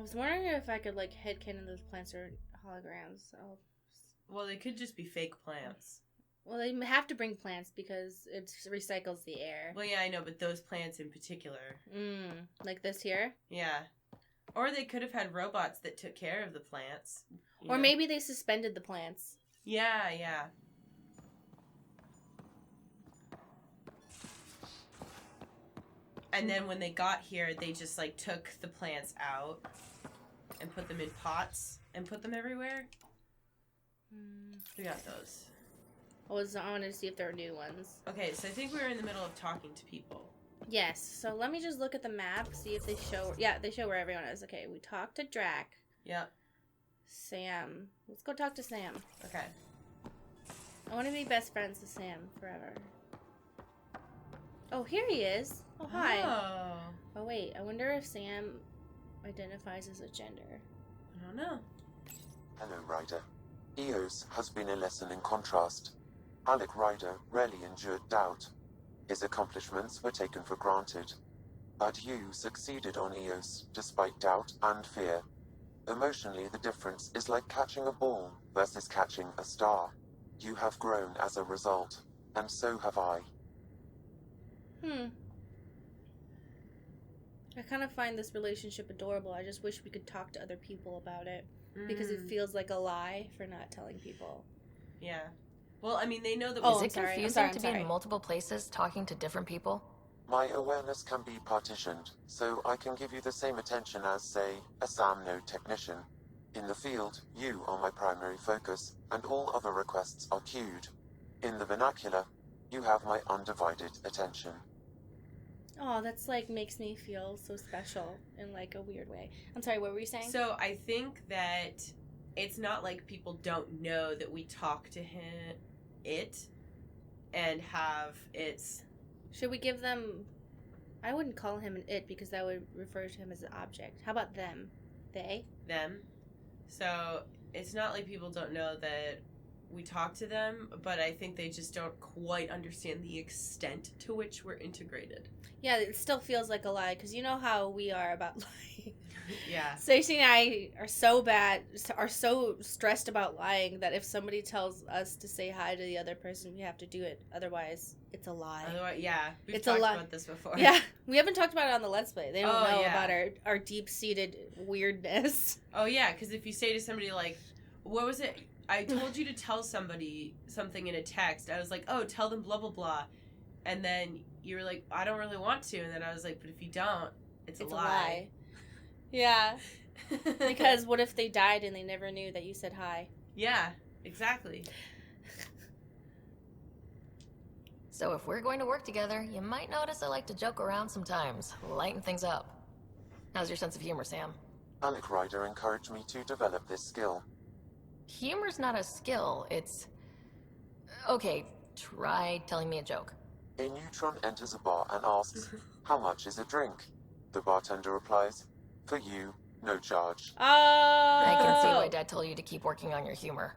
was wondering if I could, like, headcanon those plants are holograms. Well, they could just be fake plants. Well, they have to bring plants because it recycles the air. Well, yeah, I know, but those plants in particular. Like this here? Yeah. Or they could have had robots that took care of the plants. Or maybe they suspended the plants. Yeah. And then when they got here, they just, like, took the plants out and put them in pots and put them everywhere. We got those. I wanted to see if there were new ones. Okay, so I think we were in the middle of talking to people. Yes, so let me just look at the map, see if they show... Yeah, they show where everyone is. Okay, we talked to Drac. Yep. Sam. Let's go talk to Sam. Okay. I want to be best friends with Sam forever. Oh, here he is. Oh, hi. Oh, wait. I wonder if Sam identifies as a gender. I don't know. Hello, Ryder. Eos has been a lesson in contrast. Alec Ryder rarely endured doubt. His accomplishments were taken for granted. But you succeeded on Eos, despite doubt and fear. Emotionally, the difference is like catching a ball versus catching a star. You have grown as a result, and so have I. I kind of find this relationship adorable. I just wish we could talk to other people about it. Because it feels like a lie for not telling people. Yeah. Well, I mean, they know that... Is it confusing to be in multiple places talking to different people? My awareness can be partitioned, so I can give you the same attention as, say, a SAM node technician. In the field, you are my primary focus, and all other requests are queued. In the vernacular, you have my undivided attention. Oh, that's like makes me feel so special in like a weird way. I'm sorry, what were you saying? So I think that it's not like people don't know that we talk to and have its... Should we give them... I wouldn't call him an it because that would refer to him as an object. How about them? They? Them. So it's not like people don't know that we talk to them, but I think they just don't quite understand the extent to which we're integrated. Yeah, it still feels like a lie, because you know how we are about lying. Yeah. Stacey and I are so stressed about lying that if somebody tells us to say hi to the other person, we have to do it. Otherwise, it's a lie. Yeah. We've talked about this before. Yeah. We haven't talked about it on the Let's Play. They don't know about our deep-seated weirdness. Oh, yeah, because if you say to somebody, like, what was it? I told you to tell somebody something in a text. I was like, oh, tell them blah, blah, blah. And then you were like, I don't really want to. And then I was like, but if you don't, it's a lie. Yeah. Because what if they died and they never knew that you said hi? Yeah, exactly. So if we're going to work together, you might notice I like to joke around sometimes, lighten things up. How's your sense of humor, Sam? Alec Ryder encouraged me to develop this skill. Humor's not a skill, it's... Okay, try telling me a joke. A neutron enters a bar and asks, how much is a drink? The bartender replies, for you, no charge. Oh! I can see why Dad told you to keep working on your humor.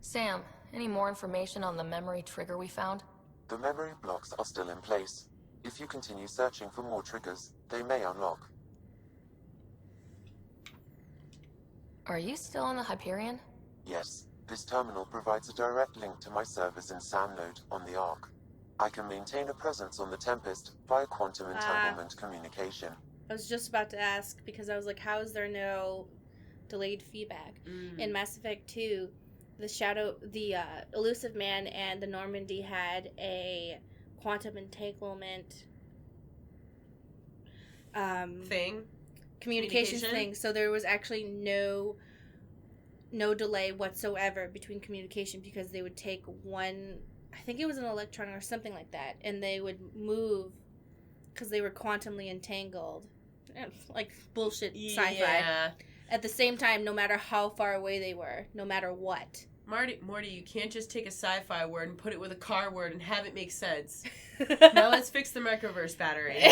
Sam, any more information on the memory trigger we found? The memory blocks are still in place. If you continue searching for more triggers, they may unlock. Are you still on the Hyperion? Yes. This terminal provides a direct link to my servers in SAM node on the Ark. I can maintain a presence on the Tempest via quantum entanglement communication. I was just about to ask, because I was like, how is there no delayed feedback? In Mass Effect 2, the Elusive Man and the Normandy had a quantum entanglement communications thing, so there was actually no delay whatsoever between communication, because they would take one, I think it was an electron or something like that, and they would move because they were quantumly entangled. Like bullshit sci-fi. Yeah. At the same time, no matter how far away they were, no matter what. Morty, you can't just take a sci-fi word and put it with a car word and have it make sense. Now let's fix the microverse battery.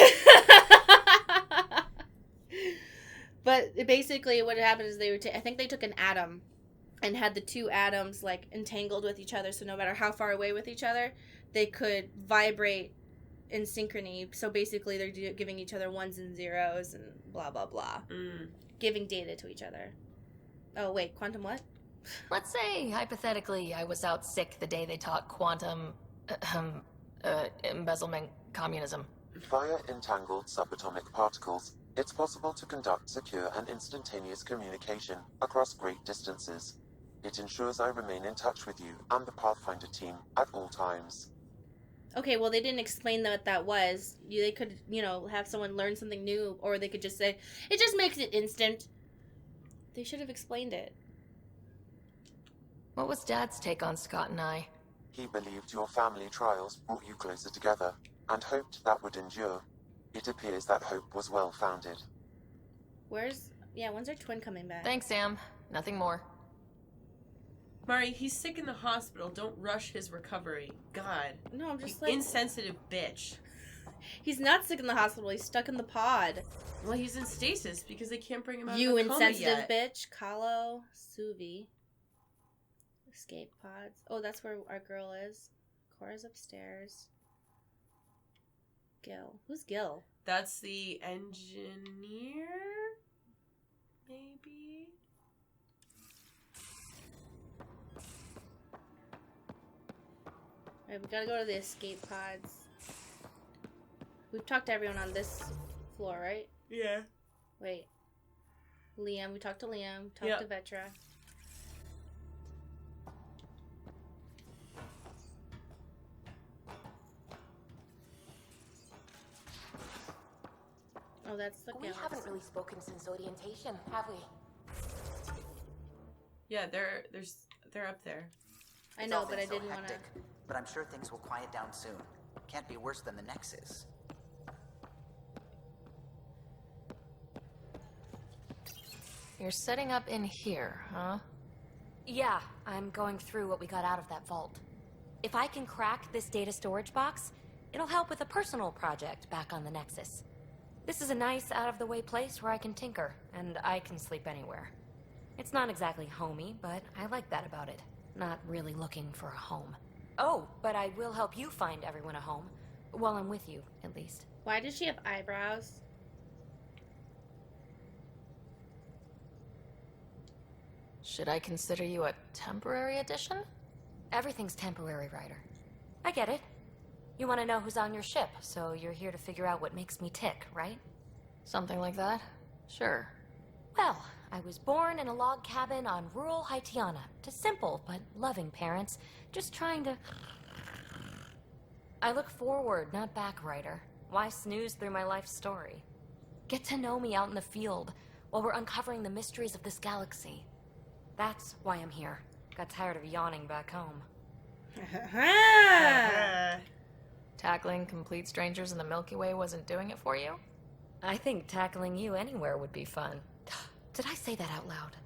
But basically what happened is I think they took an atom and had the two atoms like entangled with each other, so no matter how far away with each other, they could vibrate in synchrony. So basically, they're giving each other ones and zeros and blah, blah, blah. Giving data to each other. Oh, wait, quantum what? Let's say, hypothetically, I was out sick the day they taught quantum... embezzlement communism. Via entangled subatomic particles, it's possible to conduct secure and instantaneous communication across great distances. It ensures I remain in touch with you and the Pathfinder team at all times. Okay, well, they didn't explain what that was. They could, have someone learn something new, or they could just say, it just makes it instant. They should have explained it. What was Dad's take on Scott and I? He believed your family trials brought you closer together, and hoped that would endure. It appears that hope was well-founded. When's our twin coming back? Thanks, Sam. Nothing more. Mari, he's sick in the hospital. Don't rush his recovery. God. No, I'm just you insensitive bitch. He's not sick in the hospital. He's stuck in the pod. Well, he's in stasis because they can't bring him out You of the coma insensitive yet. bitch. Kahlo, Suvi. Escape pods. Oh, that's where our girl is. Cora's upstairs. Gil. Who's Gil? That's the engineer? Maybe? Alright, we gotta go to the escape pods. We've talked to everyone on this floor, right? Yeah. Wait. Liam. We talked to Liam. Talked to Vetra. Oh, that's the We haven't really spoken since orientation, have we? Yeah, they're up there. I know, but I didn't want to. But I'm sure things will quiet down soon. Can't be worse than the Nexus. You're setting up in here, huh? Yeah, I'm going through what we got out of that vault. If I can crack this data storage box, it'll help with a personal project back on the Nexus. This is a nice, out-of-the-way place where I can tinker, and I can sleep anywhere. It's not exactly homey, but I like that about it. Not really looking for a home. Oh, but I will help you find everyone a home. While I'm with you, at least. Why does she have eyebrows? Should I consider you a temporary addition? Everything's temporary, Ryder. I get it. You want to know who's on your ship, so you're here to figure out what makes me tick, right? Something like that? Sure. Well, I was born in a log cabin on rural Haitiana to simple but loving parents, just trying to... I look forward, not back, Ryder. Why snooze through my life story? Get to know me out in the field while we're uncovering the mysteries of this galaxy. That's why I'm here. Got tired of yawning back home. Tackling complete strangers in the Milky Way wasn't doing it for you? I think tackling you anywhere would be fun. Did I say that out loud?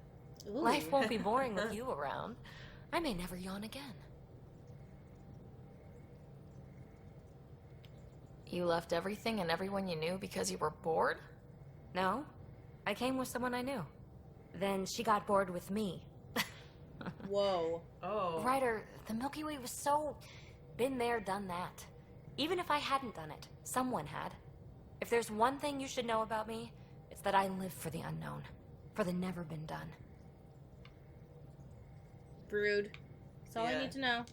Ooh. Life won't be boring with you around. I may never yawn again. You left everything and everyone you knew because you were bored? No, I came with someone I knew. Then she got bored with me. Whoa. Oh. Ryder, the Milky Way was so... been there, done that. Even if I hadn't done it, someone had. If there's one thing you should know about me, it's that I live for the unknown. For the never been done. Brood. That's all I need to know.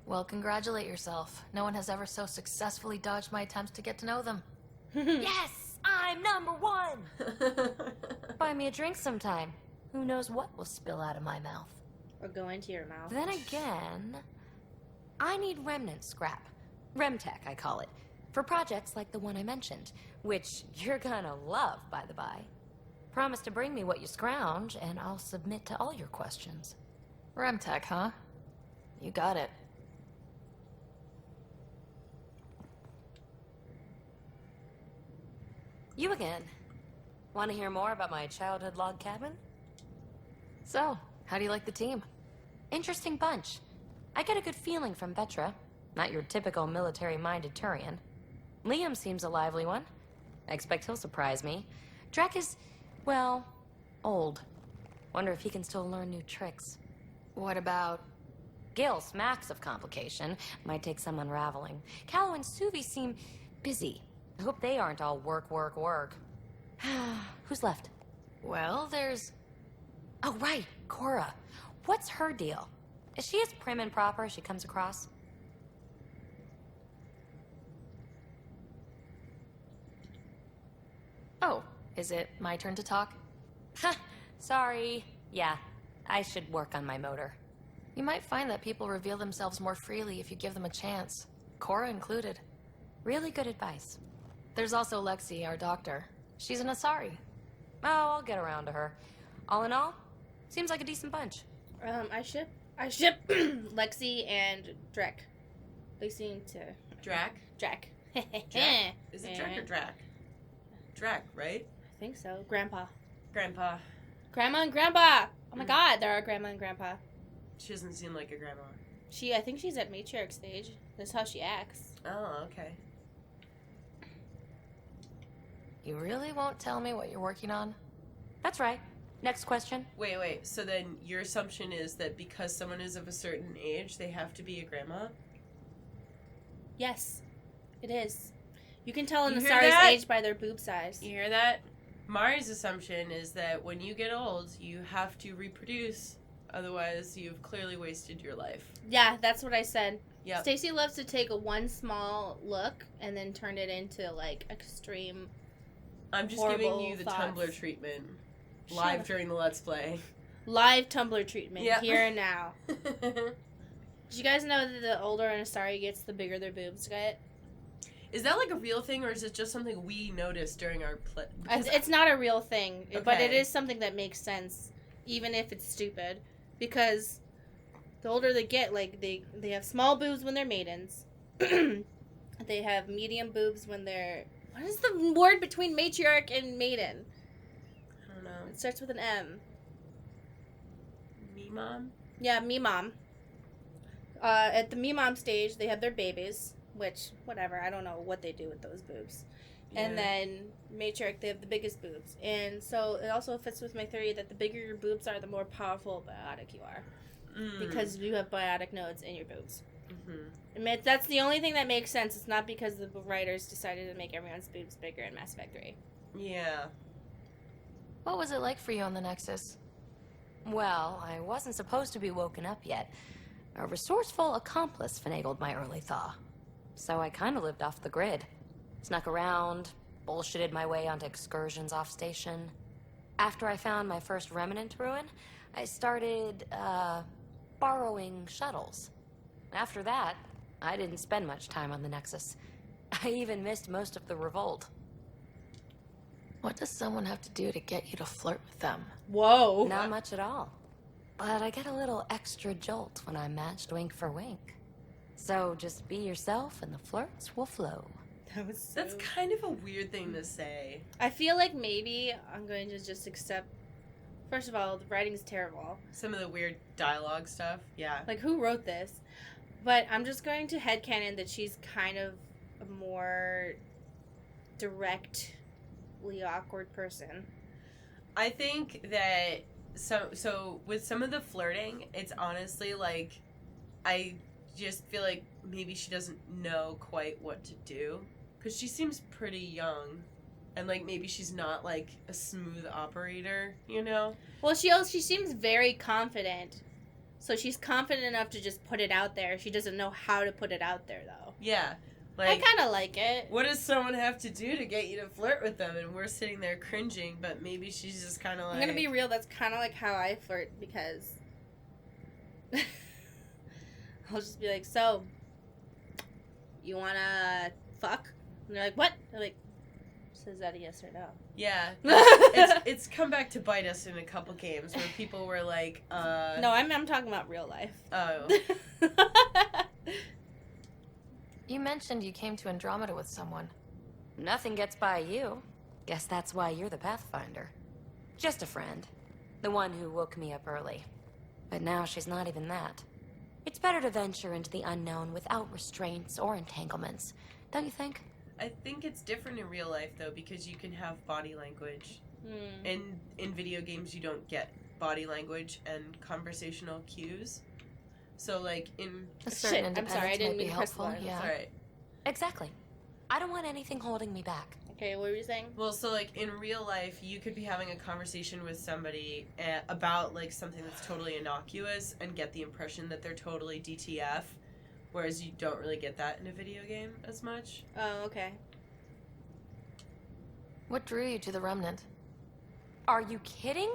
Well, congratulate yourself. No one has ever so successfully dodged my attempts to get to know them. Yes! I'm number one! Buy me a drink sometime. Who knows what will spill out of my mouth. Or go into your mouth. Then again, I need remnant scrap. Remtech, I call it. For projects like the one I mentioned, which you're gonna love, by the by. Promise to bring me what you scrounge, and I'll submit to all your questions. Remtech, huh? You got it. You again. Want to hear more about my childhood log cabin? So, how do you like the team? Interesting bunch. I get a good feeling from Vetra. Not your typical military-minded Turian. Liam seems a lively one. I expect he'll surprise me. Drek is, well, old. Wonder if he can still learn new tricks. What about... Gil smacks of complication. Might take some unraveling. Callow and Suvi seem busy. I hope they aren't all work, work, work. Who's left? Well, there's... Oh, right, Cora. What's her deal? Is she as prim and proper as she comes across? Oh, is it my turn to talk? Huh, sorry. Yeah, I should work on my motor. You might find that people reveal themselves more freely if you give them a chance. Cora included. Really good advice. There's also Lexi, our doctor. She's an Asari. Oh, I'll get around to her. All in all, seems like a decent bunch. I ship Lexi and Drek. They seem to Drac? Drac. Drac? Is it Drac or Drac? Drac, right? I think so. Grandpa. Grandpa. Grandma and Grandpa. Oh my God, there are Grandma and Grandpa. She doesn't seem like a grandma. I think she's at matriarch stage. That's how she acts. Oh, okay. You really won't tell me what you're working on? That's right. Next question. Wait. So then your assumption is that because someone is of a certain age, they have to be a grandma? Yes, it is. You can tell an You hear Asari's that? age by their boob size. You hear that? Mari's assumption is that when you get old, you have to reproduce. Otherwise, you've clearly wasted your life. Yeah, that's what I said. Yep. Stacy loves to take one small look and then turn it into like extreme. I'm just horrible giving you the thoughts. Tumblr treatment. Shut Live up. during the Let's Play. Live Tumblr treatment Yep. here and now. Did you guys know that the older an Asari gets, the bigger their boobs get? Is that like a real thing, or is it just something we noticed during our play? It's not a real thing, but it Okay. is something that makes sense, even if it's stupid. Because the older they get, like, they have small boobs when they're maidens. They have medium boobs when they're... What is the word between matriarch and maiden? I don't know. It starts with an M. Me mom? Yeah, me mom. At the me mom stage, they have their babies, which, whatever, I don't know what they do with those boobs. And Yeah. then matriarch, they have the biggest boobs. And so it also fits with my theory that the bigger your boobs are, the more powerful biotic you are. Because you have biotic nodes in your boobs. Mm-hmm. And that's the only thing that makes sense. It's not because the writers decided to make everyone's boobs bigger in Mass Effect 3. Yeah. What was it like for you on the Nexus? Well, I wasn't supposed to be woken up yet. A resourceful accomplice finagled my early thaw. So I kind of lived off the grid. Snuck around, bullshitted my way onto excursions off station. After I found my first remnant ruin, I started, borrowing shuttles. After that, I didn't spend much time on the Nexus. I even missed most of the revolt. What does someone have to do to get you to flirt with them? Whoa! Not much at all. But I get a little extra jolt when I'm matched wink for wink. So just be yourself and the flirts will flow. That was so... That's kind of a weird thing to say. I feel like maybe I'm going to just accept... First of all, the writing's terrible. Some of the weird dialogue stuff. Yeah. Like, who wrote this? But I'm just going to headcanon that she's kind of a more directly awkward person. I think that so with some of the flirting, it's honestly like I just feel like maybe she doesn't know quite what to do because she seems pretty young, and like maybe she's not like a smooth operator, you know? Well, she seems very confident. So she's confident enough to just put it out there. She doesn't know how to put it out there, though. Yeah. I Like, kind of like it. what does someone have to do to get you to flirt with them? And we're sitting there cringing, but maybe she's just kind of like... I'm going to be real. That's kind of like how I flirt because... I'll just be like, so, you want to fuck? And they're like, what? They're like, so is that a yes or no? Yeah. It's come back to bite us in a couple games where people were like, No, I'm talking about real life. Oh. You mentioned you came to Andromeda with someone. Nothing gets by you. Guess that's why you're the Pathfinder. Just a friend. The one who woke me up early. But now she's not even that. It's better to venture into the unknown without restraints or entanglements, don't you think? I think it's different in real life, though, because you can have body language. In video games, you don't get body language and conversational cues. So, like, in... A certain Shit, I'm sorry, I independence didn't might be mean to press the helpful, button. yeah. It's alright. Exactly. I don't want anything holding me back. Okay, what were you saying? Well, so, like, in real life, you could be having a conversation with somebody about, like, something that's totally innocuous and get the impression that they're totally DTF, whereas you don't really get that in a video game as much. Oh, okay. What drew you to the Remnant? Are you kidding?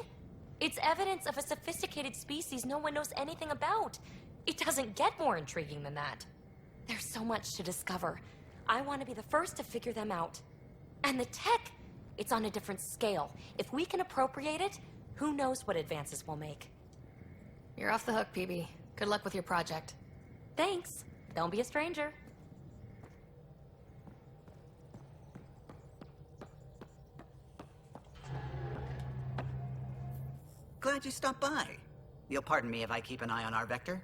It's evidence of a sophisticated species no one knows anything about. It doesn't get more intriguing than that. There's so much to discover. I want to be the first to figure them out. And the tech, it's on a different scale. If we can appropriate it, who knows what advances we'll make. You're off the hook, PB. Good luck with your project. Thanks. Don't be a stranger. Glad you stopped by. You'll pardon me if I keep an eye on our vector?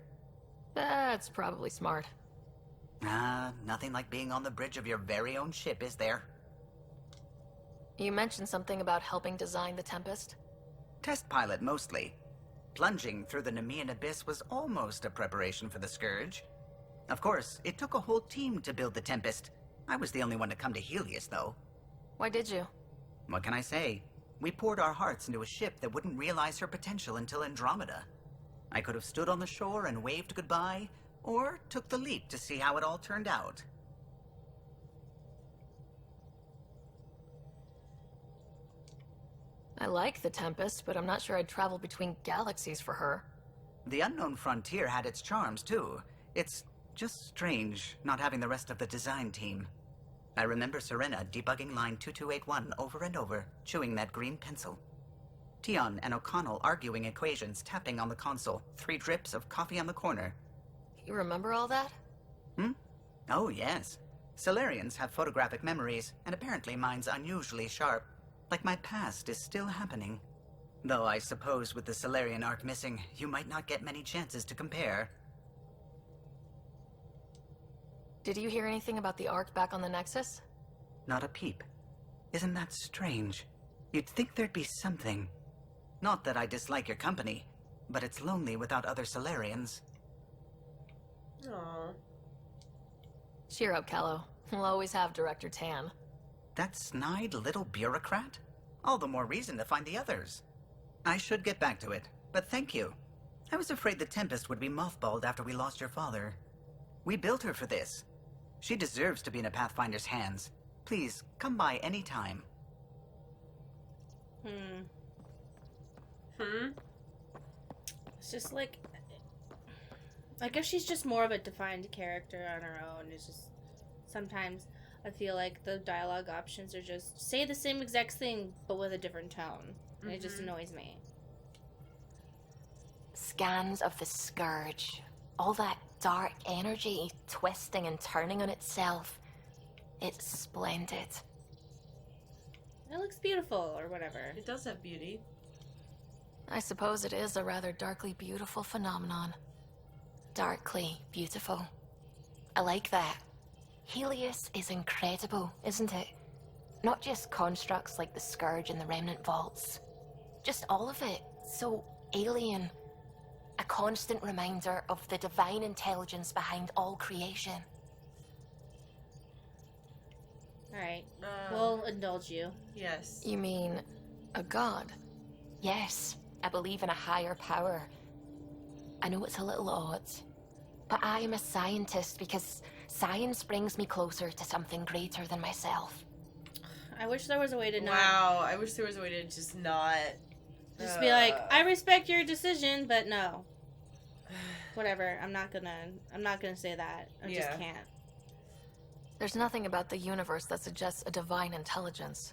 That's probably smart. Nothing like being on the bridge of your very own ship, is there? You mentioned something about helping design the Tempest? Test pilot, mostly. Plunging through the Nemean abyss was almost a preparation for the Scourge. Of course, it took a whole team to build the Tempest. I was the only one to come to Helios, though. Why did you? What can I say? We poured our hearts into a ship that wouldn't realize her potential until Andromeda. I could have stood on the shore and waved goodbye, or took the leap to see how it all turned out. I like the Tempest, but I'm not sure I'd travel between galaxies for her. The unknown frontier had its charms, too. It's just strange not having the rest of the design team. I remember Serena debugging line 2281 over and over, chewing that green pencil. Tion and O'Connell arguing equations, tapping on the console, 3 drips of coffee on the corner. You remember all that? Oh, yes. Solarians have photographic memories, and apparently mine's unusually sharp. Like my past is still happening. Though I suppose with the Solarian arc missing, you might not get many chances to compare. Did you hear anything about the Ark back on the Nexus? Not a peep. Isn't that strange? You'd think there'd be something. Not that I dislike your company, but it's lonely without other Solarians. Aww. Cheer up, Callow. We'll always have Director Tan. That snide little bureaucrat? All the more reason to find the others. I should get back to it, but thank you. I was afraid the Tempest would be mothballed after we lost your father. We built her for this. She deserves to be in a Pathfinder's hands. Please, come by any time. It's just like, I guess she's just more of a defined character on her own. It's just, sometimes I feel like the dialogue options are just, say the same exact thing, but with a different tone. And it just annoys me. Scans of the Scourge. All that dark energy twisting and turning on itself. It's splendid. It looks beautiful, or whatever. It does have beauty. I suppose it is a rather darkly beautiful phenomenon. Darkly beautiful. I like that. Helios is incredible, isn't it? Not just constructs like the Scourge and the Remnant Vaults. Just all of it. So alien. A constant reminder of the divine intelligence behind all creation. Alright, we'll indulge you. Yes. You mean a god? Yes, I believe in a higher power. I know it's a little odd, but I am a scientist because science brings me closer to something greater than myself. I wish there was a way to not... Wow, I wish there was a way to just not... Just be like, I respect your decision, but no. Whatever, I'm not gonna say that. I just can't. There's nothing about the universe that suggests a divine intelligence.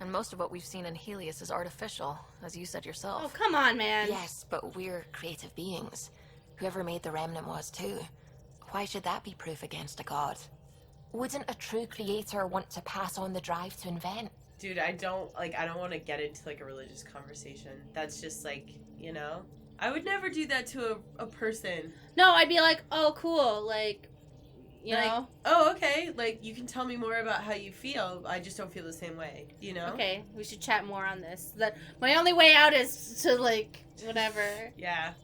And most of what we've seen in Helios is artificial, as you said yourself. Oh, come on, man. Yes, but we're creative beings. Whoever made the Remnant was too. Why should that be proof against a god? Wouldn't a true creator want to pass on the drive to invent? Dude, I don't want to get into, like, a religious conversation. That's just, like, you know? I would never do that to a person. No, I'd be like, oh, cool, like, you like, know? Oh, okay, like, you can tell me more about how you feel. I just don't feel the same way, you know? Okay, we should chat more on this. My only way out is to, like, whatever. Yeah.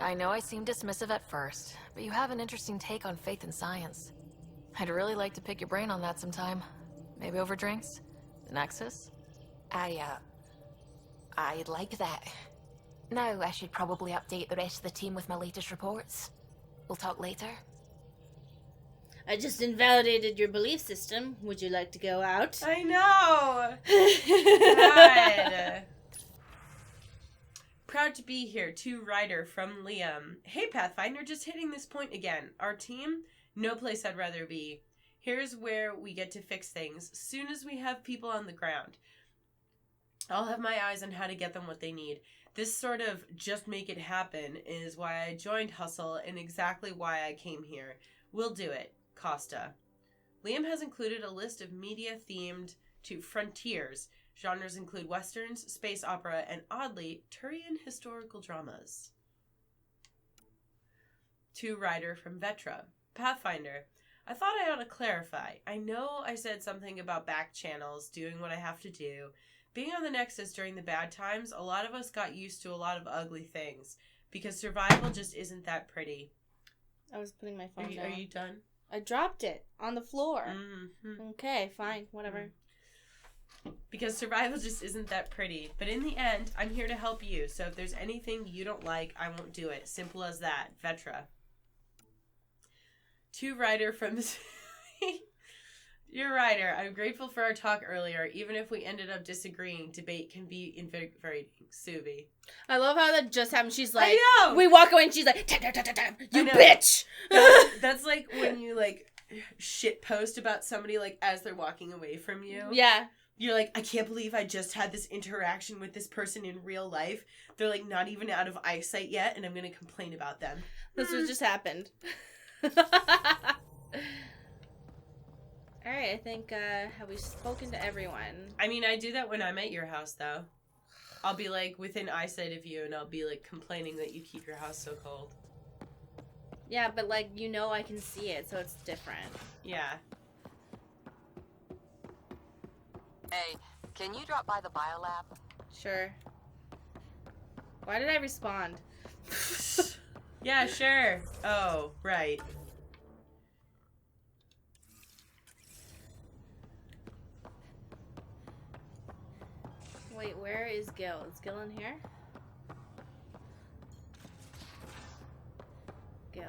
I know I seem dismissive at first, but you have an interesting take on faith and science. I'd really like to pick your brain on that sometime. Maybe over drinks? The Nexus? I'd like that. Now I should probably update the rest of the team with my latest reports. We'll talk later. I just invalidated your belief system. Would you like to go out? I know! God. Proud to be here. To Ryder from Liam. Hey Pathfinder, just hitting this point again. Our team? No place I'd rather be. Here's where we get to fix things. Soon as we have people on the ground, I'll have my eyes on how to get them what they need. This sort of just make it happen is why I joined Hustle and exactly why I came here. We'll do it. Costa. Liam has included a list of media themed to frontiers. Genres include westerns, space opera, and oddly, Turian historical dramas. To Ryder from Vetra. Pathfinder. I thought I ought to clarify. I know I said something about back channels, doing what I have to do. Being on the Nexus during the bad times, a lot of us got used to a lot of ugly things. Because survival just isn't that pretty. I was putting my phone down. Are you done? I dropped it on the floor. Mm-hmm. Okay, fine, whatever. Because survival just isn't that pretty. But in the end, I'm here to help you. So if there's anything you don't like, I won't do it. Simple as that. Vetra. To Ryder from... You're Ryder. I'm grateful for our talk earlier. Even if we ended up disagreeing, debate can be invigorating. Suvi. I love how that just happened. She's like, I know! We walk away and she's like, you bitch! That's like when you, like, shit post about somebody, like, as they're walking away from you. Yeah. You're like, I can't believe I just had this interaction with this person in real life. They're, like, not even out of eyesight yet, and I'm going to complain about them. This what just happened. Alright, I think, have we spoken to everyone? I mean, I do that when I'm at your house, though. I'll be, like, within eyesight of you, and I'll be, like, complaining that you keep your house so cold. Yeah, but, like, you know I can see it, so it's different. Yeah. Hey, can you drop by the biolab? Sure. Why did I respond? Yeah, sure. Oh, right. Wait, where is Gil? Is Gil in here? Gil.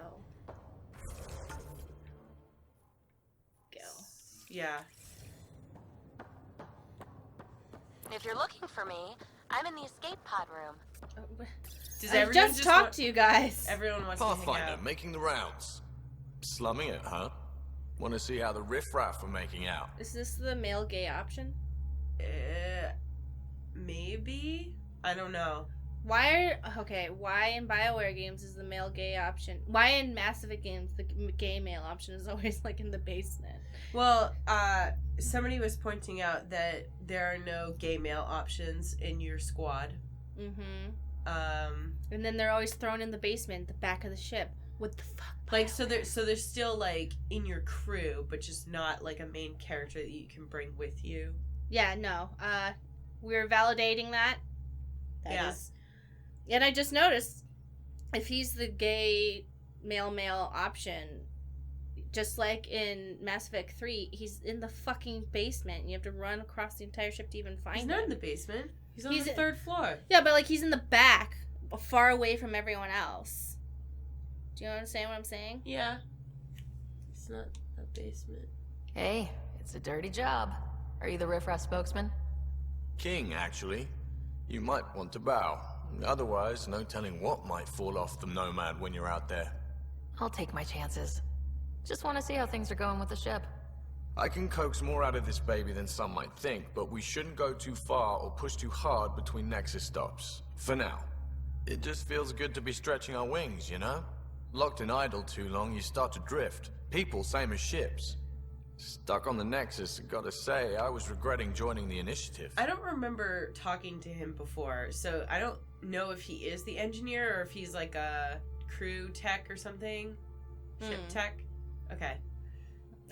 Yeah. If you're looking for me, I'm in the escape pod room. Does I everyone just talked to you guys. Everyone wants to hang Pathfinder, out. making the rounds. Slumming it, huh? Want to see how the riffraff are making out? Is this the male gay option? Maybe? I don't know. Why in BioWare games is the male gay option? Why in Mass Effect games the gay male option is always like in the basement? Well, somebody was pointing out that there are no gay male options in your squad. Mm-hmm. And then they're always thrown in the basement, the back of the ship. What the fuck? Like, so they're still like in your crew, but just not like a main character that you can bring with you. Yeah, no. We're validating that. That is. And I just noticed, if he's the gay male option, just like in Mass Effect 3, he's in the fucking basement. You have to run across the entire ship to even find him. He's not in the basement. He's on the third floor. Yeah, but like he's in the back, far away from everyone else. Do you understand what I'm saying? Yeah. It's not a basement. Hey, it's a dirty job. Are you the riffraff spokesman? King, actually. You might want to bow. Otherwise, no telling what might fall off the Nomad when you're out there. I'll take my chances. Just want to see how things are going with the ship. I can coax more out of this baby than some might think, but we shouldn't go too far or push too hard between Nexus stops. For now. It just feels good to be stretching our wings, you know? Locked and idle too long, you start to drift. People, same as ships. Stuck on the Nexus, gotta say, I was regretting joining the initiative. I don't remember talking to him before, so I don't know if he is the engineer or if he's like a crew tech or something. Ship tech? Okay.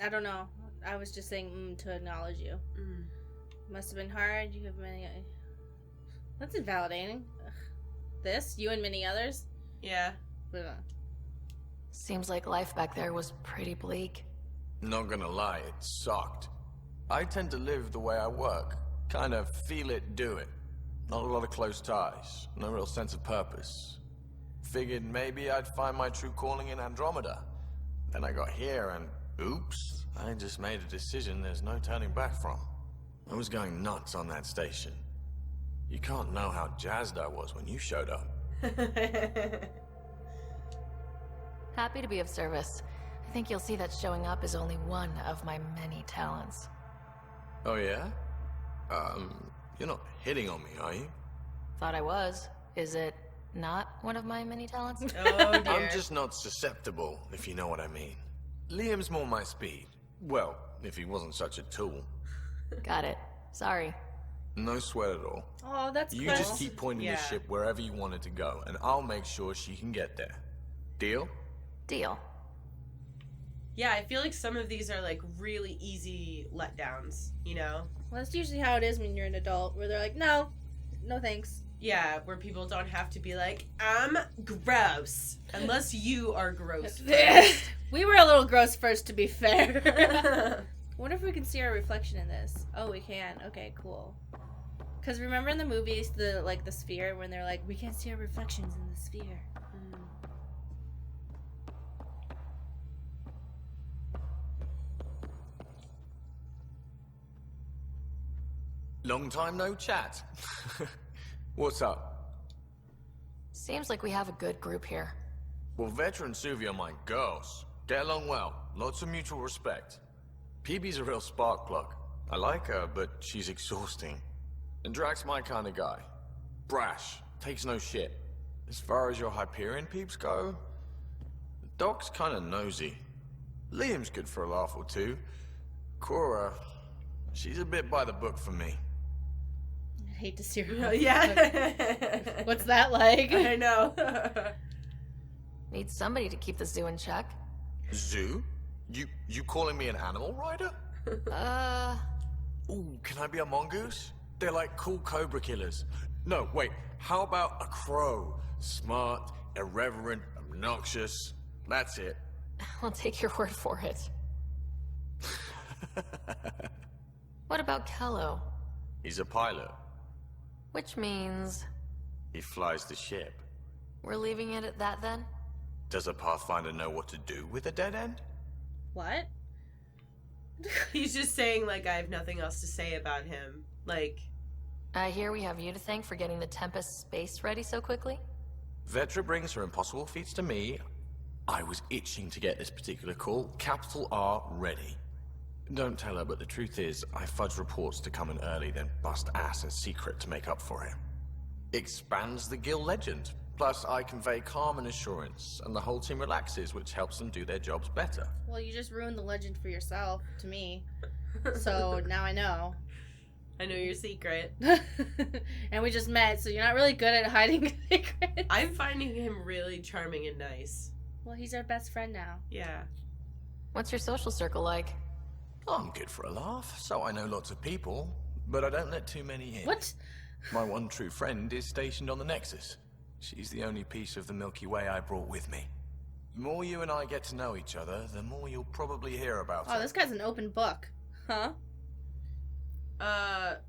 I don't know. I was just saying to acknowledge you. Must have been hard. You have many... That's invalidating. Ugh. This? You and many others? Yeah. But, Seems like life back there was pretty bleak. Not gonna lie, it sucked. I tend to live the way I work. Kind of feel it, do it. Not a lot of close ties. No real sense of purpose. Figured maybe I'd find my true calling in Andromeda. Then I got here and, oops, I just made a decision there's no turning back from. I was going nuts on that station. You can't know how jazzed I was when you showed up. Happy to be of service. I think you'll see that showing up is only one of my many talents. Oh yeah? You're not hitting on me, are you? Thought I was. Is it not one of my many talents? Oh, dear. I'm just not susceptible, if you know what I mean. Liam's more my speed. Well, if he wasn't such a tool. Got it. Sorry. No sweat at all. oh, that's You cool. just keep pointing the Yeah. ship wherever you want it to go, and I'll make sure she can get there. Deal? Deal. Yeah, I feel like some of these are like really easy letdowns, you know? Well, that's usually how it is when you're an adult, where they're like, no thanks. Yeah, where people don't have to be like, I'm gross. Unless you are gross first. We were a little gross first, to be fair. Wonder if we can see our reflection in this. Oh, we can. Okay, cool. Because remember in the movies, the sphere, when they're like, we can't see our reflections in the sphere. Long time no chat. What's up? Seems like we have a good group here. Well, Vetra and Suvi are my girls. Get along well. Lots of mutual respect. PB's a real spark plug. I like her, but she's exhausting. And Drax's my kind of guy. Brash. Takes no shit. As far as your Hyperion peeps go, Doc's kind of nosy. Liam's good for a laugh or two. Cora, she's a bit by the book for me. I hate to see her. Yeah. What's that like? I know. Need somebody to keep the zoo in check. Zoo? You calling me an animal rider? Ooh, can I be a mongoose? They're like cool cobra killers. No, wait, how about a crow? Smart, irreverent, obnoxious. That's it. I'll take your word for it. What about Kello? He's a pilot. Which means He flies the ship. we're leaving it at that then? Does a Pathfinder know what to do with a dead end? What? He's just saying, like, I have nothing else to say about him. Like, I hear we have you to thank for getting the Tempest space ready so quickly. Vetra brings her impossible feats to me. I was itching to get this particular call. Capital R ready. Don't tell her, but the truth is, I fudge reports to come in early, then bust ass in secret to make up for it. Expands the guild legend. Plus, I convey calm and assurance, and the whole team relaxes, which helps them do their jobs better. Well, you just ruined the legend for yourself, to me. So now I know. I know your secret. And we just met, so you're not really good at hiding secrets. I'm finding him really charming and nice. Well, he's our best friend now. Yeah. What's your social circle like? I'm good for a laugh, so I know lots of people, but I don't let too many in. What? My one true friend is stationed on the Nexus. She's the only piece of the Milky Way I brought with me. The more you and I get to know each other, the more you'll probably hear about Oh, her. this guy's an open book. Huh? How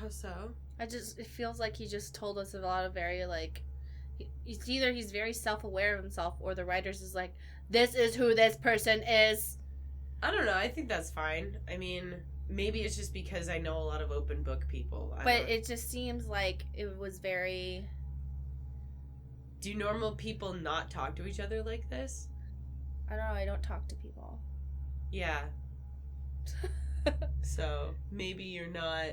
so? It feels like he just told us a lot of very, like, it's either he's very self-aware of himself, or the writers is like, this is who this person is. I don't know. I think that's fine. I mean, maybe it's just because I know a lot of open book people. But it just seems like it was very... Do normal people not talk to each other like this? I don't know, I don't talk to people. Yeah. So, maybe you're not...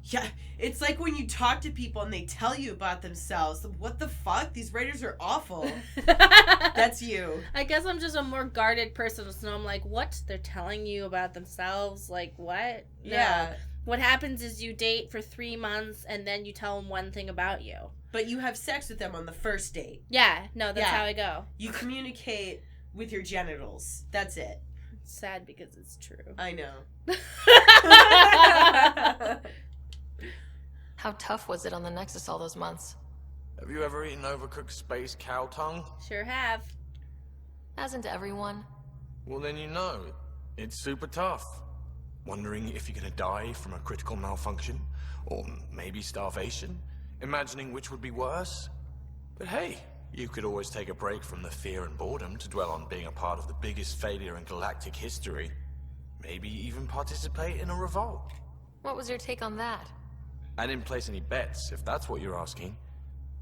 Yeah, it's like when you talk to people and they tell you about themselves. What the fuck? These writers are awful. That's you. I guess I'm just a more guarded person, so I'm like, what? They're telling you about themselves? Like, what? No. Yeah. What happens is you date for 3 months, and then you tell them one thing about you. But you have sex with them on the first date. Yeah, no, that's Yeah. how I go. You communicate with your genitals. That's it. It's sad because it's true. I know. How tough was it on the Nexus all those months? Have you ever eaten overcooked space cow tongue? Sure have. Hasn't everyone? Well, then you know. It's super tough. Wondering if you're gonna die from a critical malfunction? Or maybe starvation? Imagining which would be worse? But hey, you could always take a break from the fear and boredom to dwell on being a part of the biggest failure in galactic history. Maybe even participate in a revolt. What was your take on that? I didn't place any bets, if that's what you're asking.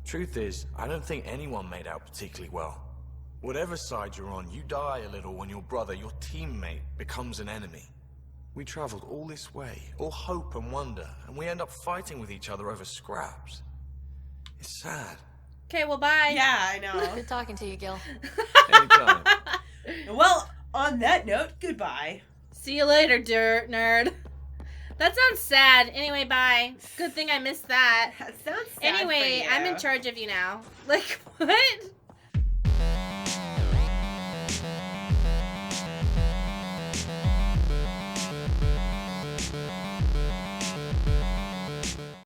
Truth is, I don't think anyone made out particularly well. Whatever side you're on, you die a little when your brother, your teammate, becomes an enemy. We traveled all this way, all hope and wonder, and we end up fighting with each other over scraps. It's sad. Okay, well, bye. Yeah, I know. Good talking to you, Gil. Anytime. Well, on that note, goodbye. See you later, dirt nerd. That sounds sad. Anyway, bye. Good thing I missed that. That sounds sad Anyway, for you. I'm in charge of you now. Like, what?